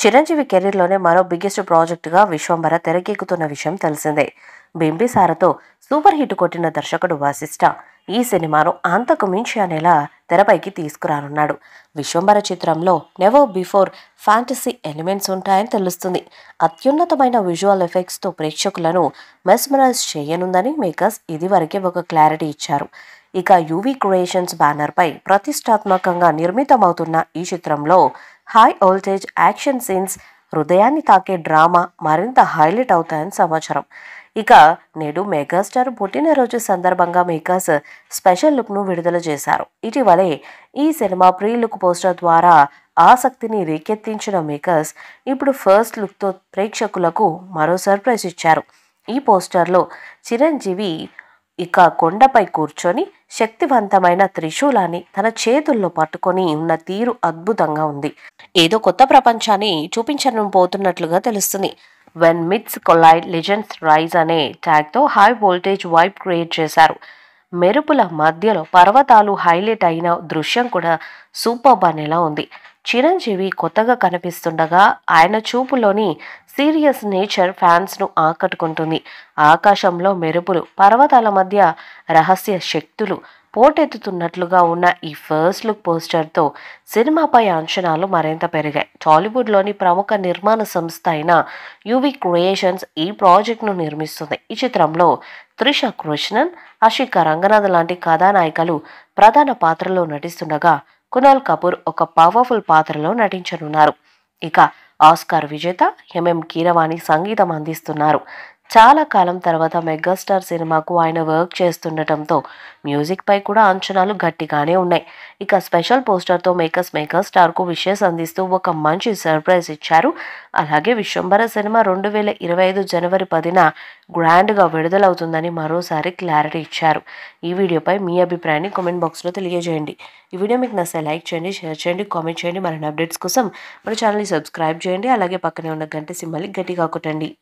చిరంజీవి కెరీర్‌లోనే మరో బిగ్గెస్ట్ ప్రాజెక్ట్‌గా 'విశ్వంబర' తెరకెక్కుతున్న విషయం తెలిసిందే. 'బింబిసార'తో సూపర్ హిట్ కొట్టిన దర్శకుడు వశిష్ఠ ఈ సినిమాను అంతకు మించి అనేలా తెరపైకి తీసుకురానున్నాడు. 'విశ్వంబర' చిత్రంలో నెవర్ బిఫోర్ ఫ్యాంటసీ ఎలిమెంట్స్ ఉంటాయని తెలుస్తుంది. అత్యున్నతమైన విజువల్ ఎఫెక్ట్స్‌తో ప్రేక్షకులను మెస్మరైజ్ చేయనుందని మేకర్స్ ఇదివరకే ఒక క్లారిటీ ఇచ్చారు. ఇక యూవీ క్రియేషన్స్ బ్యానర్‌పై ప్రతిష్టాత్మకంగా నిర్మితమవుతున్న ఈ చిత్రంలో హై వోల్టేజ్ యాక్షన్ సీన్స్, హృదయాన్ని తాకే డ్రామా మరింత హైలైట్ అవుతాయని సమాచారం. ఇక నేడు మెగాస్టార్ పుట్టినరోజు సందర్భంగా మేకర్స్ స్పెషల్ లుక్ను విడుదల చేశారు. ఇటీవలే ఈ సినిమా ప్రీ లుక్ పోస్టర్ ద్వారా ఆసక్తిని రేకెత్తించిన మేకర్స్ ఇప్పుడు ఫస్ట్ లుక్తో ప్రేక్షకులకు మరో సర్ప్రైజ్ ఇచ్చారు. ఈ పోస్టర్లో చిరంజీవి ఇక కొండపై కూర్చొని శక్తివంతమైన త్రిశూలాన్ని తన చేతుల్లో పట్టుకొని ఉన్న తీరు అద్భుతంగా ఉంది. ఏదో కొత్త ప్రపంచాన్ని చూపించనుపోతున్నట్లుగా తెలుస్తుంది. 'When myths collide legends rise' అనే ట్యాగ్తో హై వోల్టేజ్ వైబ్ క్రియేట్ చేశారు. మెరుపుల మధ్యలో పర్వతాలు హైలైట్ అయిన దృశ్యం కూడా సూపర్బ్ అనేలా ఉంది. చిరంజీవి కొత్తగా కనిపిస్తుండగా ఆయన చూపులోని సీరియస్ నేచర్ ఫ్యాన్స్ను ఆకట్టుకుంటుంది. ఆకాశంలో మెరుపులు, పర్వతాల మధ్య రహస్య శక్తులు పోటెత్తుతున్నట్లుగా ఉన్న ఈ ఫస్ట్ లుక్ పోస్టర్తో సినిమాపై అంచనాలు మరింత పెరిగాయి. టాలీవుడ్లోని ప్రముఖ నిర్మాణ సంస్థ అయిన యూవీ క్రియేషన్స్ ఈ ప్రాజెక్ట్ను నిర్మిస్తుంది. ఈ చిత్రంలో త్రిష కృష్ణన్, అషిక రంగనాథ్ లాంటి కథానాయికలు ప్రధాన పాత్రలో నటిస్తుండగా కునాల్ కపూర్ ఒక పవర్ఫుల్ పాత్రలో నటించనున్నారు. ఇక ఆస్కార్ విజేత ఎంఎం కీరవాణి సంగీతం అందిస్తున్నారు. చాలా కాలం తర్వాత మెగాస్టార్ సినిమాకు ఆయన వర్క్ చేస్తుండటంతో మ్యూజిక్ పై కూడా అంచనాలు గట్టిగానే ఉన్నాయి. ఇక స్పెషల్ పోస్టర్తో మేకర్స్ మెగాస్టార్కు విషెస్ అందిస్తూ ఒక మంచి సర్ప్రైజ్ ఇచ్చారు. అలాగే 'విశ్వంబర' సినిమా 2025 జనవరి 10న గ్రాండ్గా విడుదలవుతుందని మరోసారి క్లారిటీ ఇచ్చారు. ఈ వీడియోపై మీ అభిప్రాయాన్ని కామెంట్ బాక్స్లో తెలియజేయండి. ఈ వీడియో మీకు నచ్చితే లైక్ చేయండి, షేర్ చేయండి, కామెంట్ చేయండి. మరిన్ని అప్డేట్స్ కోసం మన ఛానల్ని సబ్స్క్రైబ్ చేయండి. అలాగే పక్కనే ఉన్న గంట సింబల్ని గట్టిగా కొట్టండి.